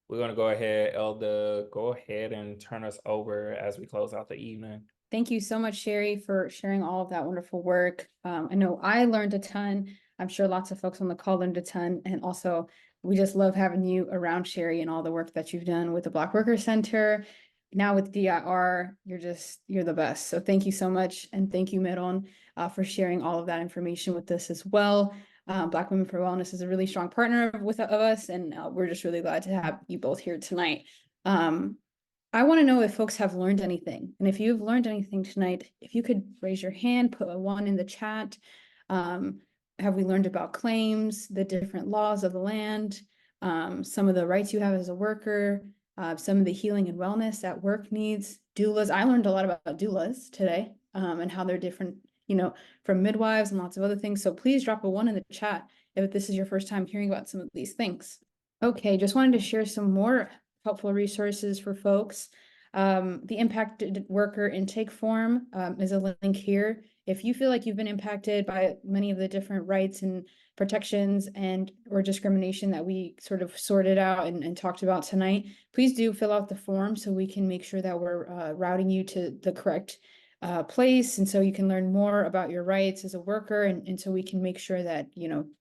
We're going to go ahead, Elda, go ahead and turn us over as we close out the evening. Thank you so much, Sherry, for sharing all of that wonderful work. I know I learned a ton. I'm sure lots of folks on the call learned a ton. And also, we just love having you around, Sherry, and all the work that you've done with the Black Worker Center. Now with DIR, you're the best. So thank you so much. And thank you, Meron, for sharing all of that information with us as well. Black Women for Wellness is a really strong partner of us, and we're just really glad to have you both here tonight. I want to know if folks have learned anything. And if you've learned anything tonight, if you could raise your hand, put a 1 in the chat. Have we learned about claims, the different laws of the land, some of the rights you have as a worker, some of the healing and wellness at work needs, doulas. I learned a lot about doulas today, and how they're different, from midwives and lots of other things. So please drop a 1 in the chat if this is your first time hearing about some of these things. Okay, just wanted to share some more helpful resources for folks. The impacted worker intake form is a link here. If you feel like you've been impacted by many of the different rights and protections or discrimination that we sort of sorted out and talked about tonight, please do fill out the form so we can make sure that we're routing you to the correct place. And so you can learn more about your rights as a worker. And so we can make sure that,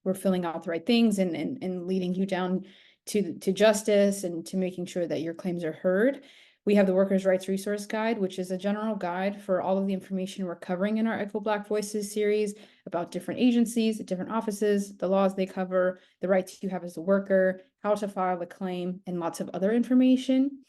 we're filling out the right things and leading you down to justice and to making sure that your claims are heard. We have the Workers' Rights Resource Guide, which is a general guide for all of the information we're covering in our Echo Black Voices series about different agencies, different offices, the laws they cover, the rights you have as a worker, how to file a claim, and lots of other information.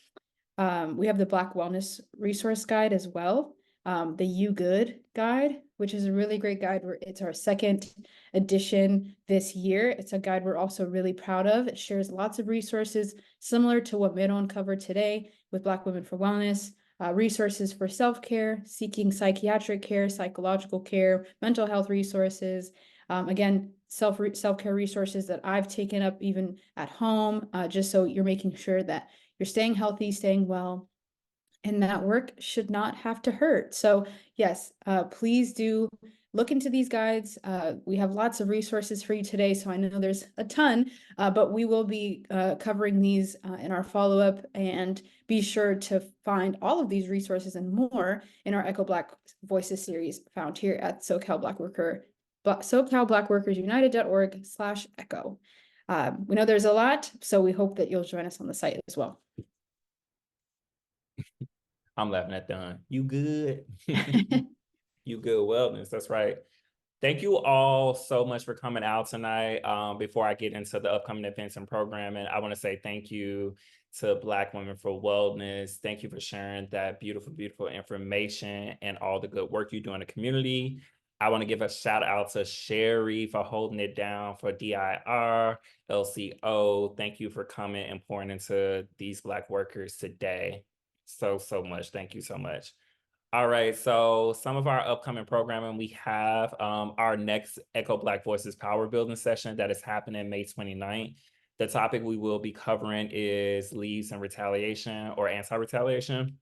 We have the Black Wellness Resource Guide as well. The You Good Guide, which is a really great guide. It's our 2nd edition this year. It's a guide we're also really proud of. It shares lots of resources similar to what Meron covered today with Black Women for Wellness, resources for self-care, seeking psychiatric care, psychological care, mental health resources. Again, self-care resources that I've taken up even at home, just so you're making sure that you're staying healthy, staying well, and that work should not have to hurt. So yes, please do look into these guides. We have lots of resources for you today, so I know there's a ton, but we will be covering these in our follow-up, and be sure to find all of these resources and more in our Echo Black Voices series found here at SoCal Black Worker, SoCalBlackWorkersUnited.org/echo. We know there's a lot, so we hope that you'll join us on the site as well. I'm laughing at Don. You good? You good wellness. That's right. Thank you all so much for coming out tonight. Before I get into the upcoming events and programming, I want to say thank you to Black Women for Wellness. Thank you for sharing that beautiful, beautiful information and all the good work you do in the community. I want to give a shout out to Sherry for holding it down for DIR, LCO. Thank you for coming and pouring into these Black workers today. So much. Thank you so much. All right, so some of our upcoming programming, we have our next Echo Black Voices Power Building session that is happening May 29th. The topic we will be covering is leaves and retaliation or anti-retaliation.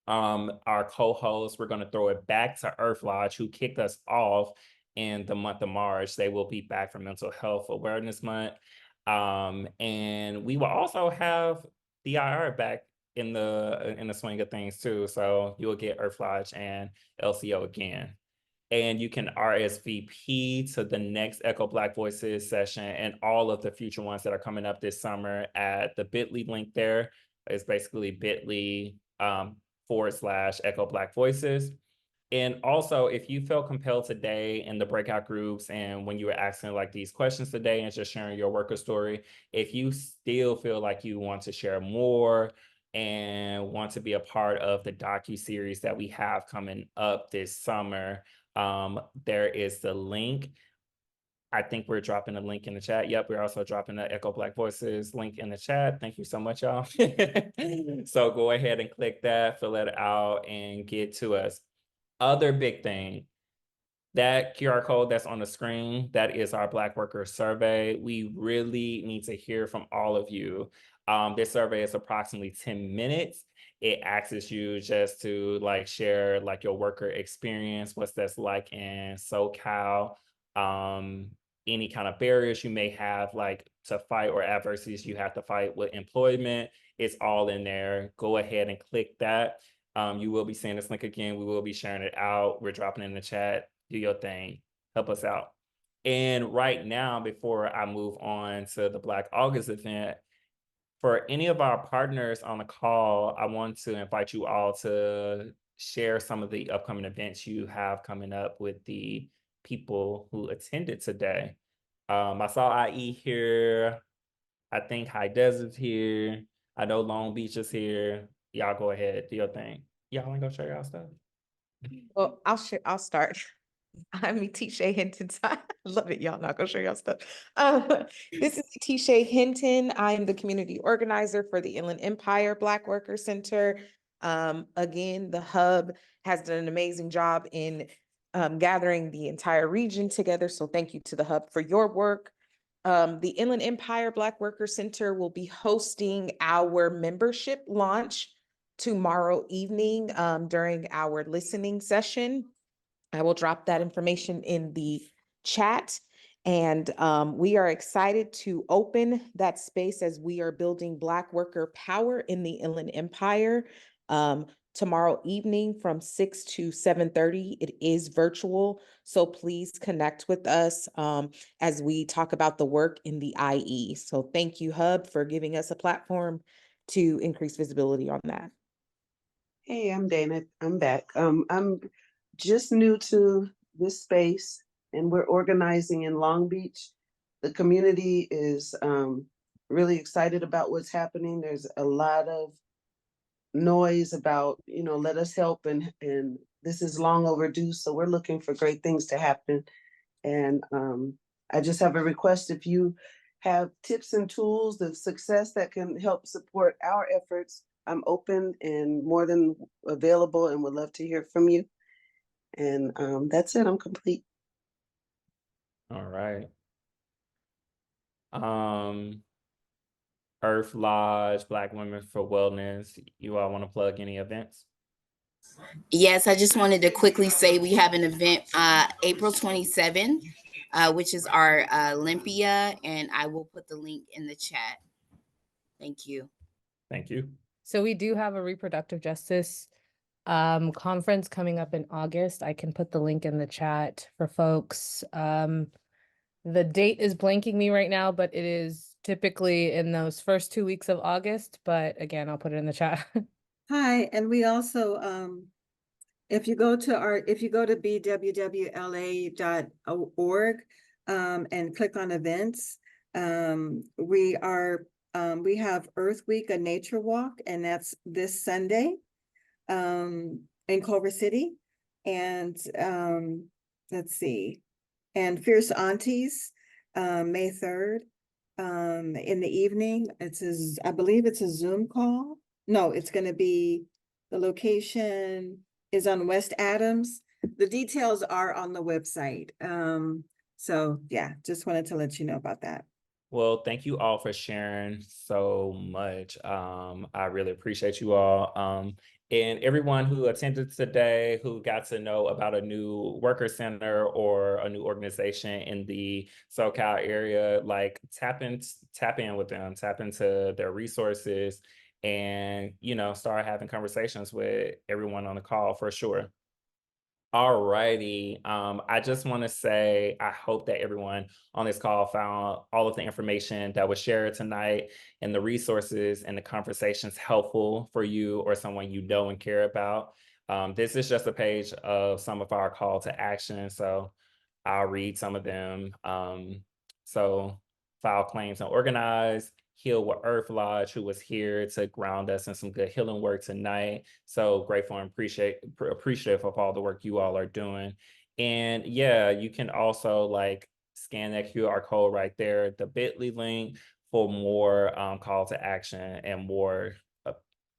Our co-hosts, we're going to throw it back to Earth Lodge, who kicked us off in the month of March. They will be back for Mental Health Awareness Month. And we will also have DIR back in the swing of things too. So you will get Earth Lodge and LCO again. And you can RSVP to the next Echo Black Voices session and all of the future ones that are coming up this summer at the bit.ly link there. It's basically bit.ly/Echo Black Voices. And also, if you felt compelled today in the breakout groups and when you were asking like these questions today and just sharing your worker story, if you still feel like you want to share more and want to be a part of the docu-series that we have coming up this summer, there is the link. I think we're dropping a link in the chat. Yep, we're also dropping the Echo Black Voices link in the chat. Thank you so much, y'all. So go ahead and click that, fill it out, and get to us. Other big thing, that QR code that's on the screen, that is our Black Worker Survey. We really need to hear from all of you. This survey is approximately 10 minutes. It asks you just to like share like your worker experience, what's that's like in SoCal, any kind of barriers you may have like to fight or adversities you have to fight with employment. It's all in there. Go ahead and click that. You will be seeing this link again. We will be sharing it out. We're dropping it in the chat. Do your thing. Help us out. And right now, before I move on to the Black August event, for any of our partners on the call, I want to invite you all to share some of the upcoming events you have coming up with the people who attended today. I saw IE here. I think High Desert here. I know Long Beach is here. Y'all go ahead, do your thing. Y'all wanna go share y'all stuff? Well, I'll start. I'm Tisha Hinton. I love it, y'all. Not gonna show y'all stuff. This is Tisha Hinton. I'm the community organizer for the Inland Empire Black Worker Center. Again, the hub has done an amazing job in gathering the entire region together. So thank you to the hub for your work. The Inland Empire Black Worker Center will be hosting our membership launch tomorrow evening during our listening session. I will drop that information in the chat. And we are excited to open that space as we are building Black worker power in the Inland Empire. Tomorrow evening from 6 to 7:30, it is virtual. So please connect with us as we talk about the work in the IE. So thank you, Hub, for giving us a platform to increase visibility on that. Hey, I'm Dana. I'm back. I'm just new to this space, and we're organizing in Long Beach. The community is really excited about what's happening. There's a lot of noise about, let us help, and this is long overdue. So we're looking for great things to happen. And I just have a request: if you have tips and tools of success that can help support our efforts, I'm open and more than available and would love to hear from you. And that's it. I'm complete. All right. Earth Lodge, Black Women for Wellness. You all want to plug any events? Yes, I just wanted to quickly say we have an event April 27th, which is our Olympia, and I will put the link in the chat. Thank you. Thank you. So we do have a reproductive justice conference coming up in August. I can put the link in the chat for folks. The date is blanking me right now, but it is typically in those first 2 weeks of August. But again, I'll put it in the chat. Hi, and we also, if you go to bwwla.org and click on events, we have Earth Week, a nature walk, and that's this Sunday in Culver City. And let's see, and Fierce Aunties, May 3rd, in the evening. I believe it's a Zoom call. No, it's going to be, the location is on West Adams. The details are on the website. So yeah, just wanted to let you know about that. Well, thank you all for sharing so much. I really appreciate you all. And everyone who attended today, who got to know about a new worker center or a new organization in the SoCal area, like tap in with them, tap into their resources, and start having conversations with everyone on the call for sure. All righty. I just want to say, I hope that everyone on this call found all of the information that was shared tonight and the resources and the conversations helpful for you or someone you know and care about. This is just a page of some of our call to action, so I'll read some of them. So file claims and organize, heal with Earth Lodge, who was here to ground us in some good healing work tonight. So grateful and appreciative of all the work you all are doing. And yeah, you can also scan that QR code right there, the bit.ly link, for more call to action and more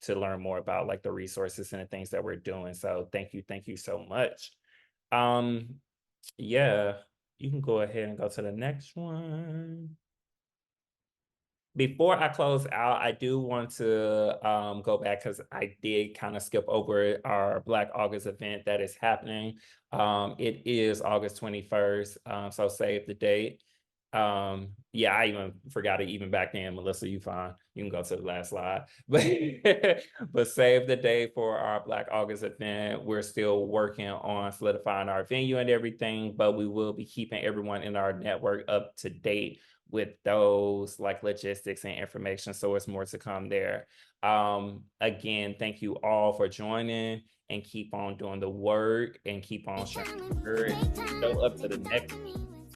to learn more about the resources and the things that we're doing. So thank you so much. Yeah, you can go ahead and go to the next one. Before I close out, I do want to go back because I did kind of skip over our Black August event that is happening. It is August 21st, so save the date. Yeah, I even forgot it even back then. Melissa, you fine. You can go to the last slide. But save the date for our Black August event. We're still working on solidifying our venue and everything, but we will be keeping everyone in our network up to date with those like logistics and information. So it's more to come there. Again, thank you all for joining and keep on doing the work and keep on sharing the word. Go up to the next